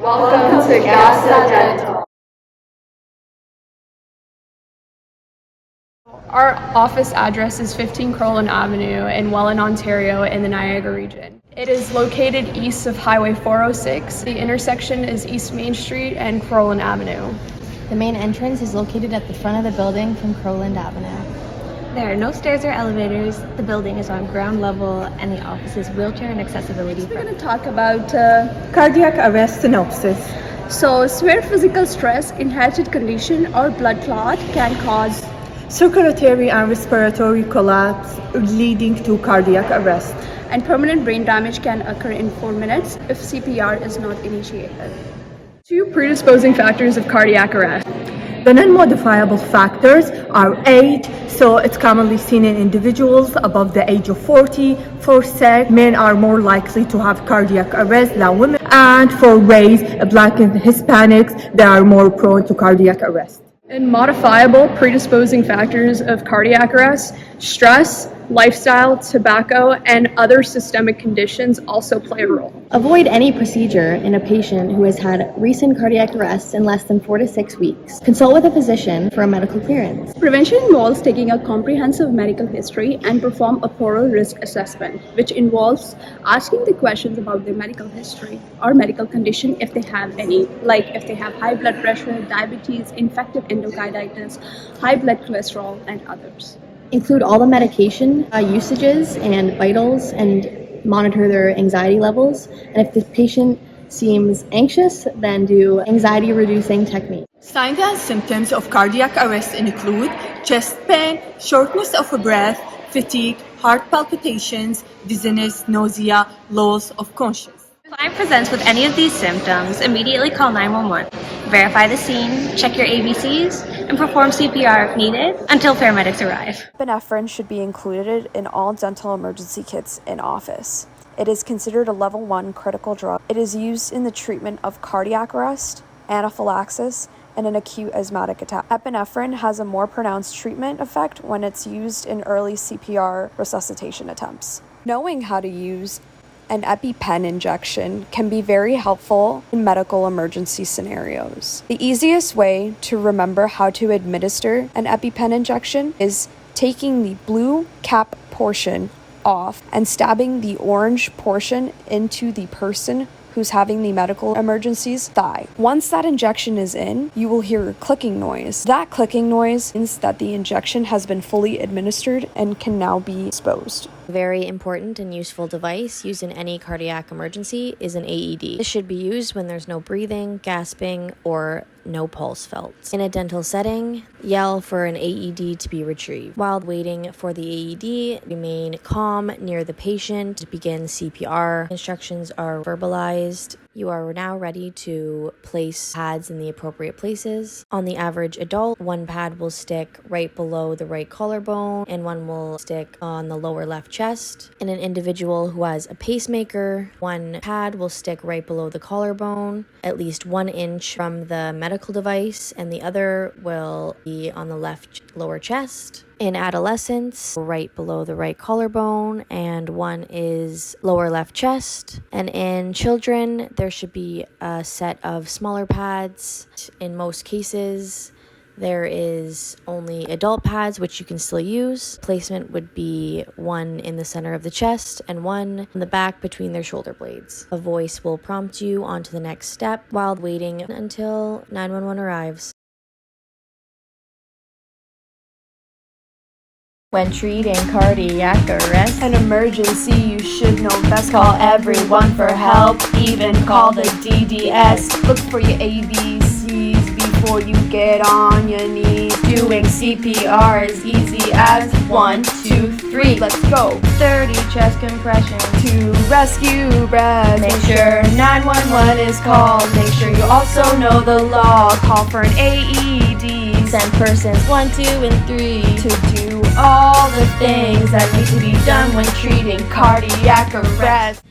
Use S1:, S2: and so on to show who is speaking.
S1: Welcome to Gasa Dental.
S2: Our office address is 15 Crowland Avenue in Welland, Ontario in the Niagara region. It is located east of Highway 406. The intersection is East Main Street and Crowland Avenue.
S3: The main entrance is located at the front of the building from Crowland Avenue.
S4: There are no stairs or elevators. The building is on ground level and the office is wheelchair and accessibility.
S5: We're going to talk about cardiac arrest synopsis. So, severe physical stress, inherited condition, or blood clot can cause
S1: circulatory and respiratory collapse leading to cardiac arrest.
S5: And permanent brain damage can occur in 4 minutes if CPR is not initiated.
S2: 2 predisposing factors of cardiac arrest.
S1: The non-modifiable factors are age, so it's commonly seen in individuals above the age of 40. For sex, men are more likely to have cardiac arrest than women. And for race, Black and Hispanics, they are more prone to cardiac arrest.
S2: And modifiable predisposing factors of cardiac arrest, stress, lifestyle, tobacco, and other systemic conditions also play a role.
S3: Avoid any procedure in a patient who has had recent cardiac arrest in less than 4 to 6 weeks. Consult with a physician for a medical clearance.
S5: Prevention involves taking a comprehensive medical history and perform a thorough risk assessment, which involves asking the questions about their medical history or medical condition if they have any, like if they have high blood pressure, diabetes, infective endocarditis, high blood cholesterol, and others.
S3: Include all the medication usages and vitals and monitor their anxiety levels. And if the patient seems anxious, then do anxiety reducing techniques.
S1: Signs and symptoms of cardiac arrest include chest pain, shortness of breath, fatigue, heart palpitations, dizziness, nausea, loss of consciousness.
S4: If a client presents with any of these symptoms, immediately call 911. Verify the scene, check your ABCs, and perform CPR if needed until paramedics arrive.
S6: Epinephrine should be included in all dental emergency kits in office. It is considered a level 1 critical drug. It is used in the treatment of cardiac arrest, anaphylaxis, and an acute asthmatic attack. Epinephrine has a more pronounced treatment effect when it's used in early CPR resuscitation attempts. Knowing how to use an EpiPen injection can be very helpful in medical emergency scenarios. The easiest way to remember how to administer an EpiPen injection is taking the blue cap portion off and stabbing the orange portion into the person who's having the medical emergency's thigh. Once that injection is in, you will hear a clicking noise. That clicking noise means that the injection has been fully administered and can now be disposed.
S7: A very important and useful device used in any cardiac emergency is an AED. This should be used when there's no breathing, gasping, or no pulse felt. In a dental setting, yell for an AED to be retrieved. While waiting for the AED, remain calm near the patient to begin CPR. Instructions are verbalized. You are now ready to place pads in the appropriate places. On the average adult, 1 pad will stick right below the right collarbone and 1 will stick on the lower left chest. In an individual who has a pacemaker, 1 pad will stick right below the collarbone, at least 1 inch from the medical device, and the other will be on the left lower chest. In adolescents, right below the right collarbone, and 1 is lower left chest. And in children, there should be a set of smaller pads. In most cases, there is only adult pads, which you can still use. Placement would be 1 in the center of the chest and 1 in the back between their shoulder blades. A voice will prompt you onto the next step while waiting until 911 arrives.
S8: When treating cardiac arrest,
S6: An emergency, you should know best.
S8: call everyone for help, even call the DDS.
S6: Look for your ABCs before you get on your knees.
S8: Doing CPR as easy as 1, 2, 3.
S6: Let's go.
S8: 30 chest compressions.
S6: To rescue breath.
S8: Make sure 911 is called. Make sure you also know the law.
S6: Call for an AED.
S8: Send persons 1, 2, and 3
S6: To do
S8: all the things that need to be done when treating cardiac arrest.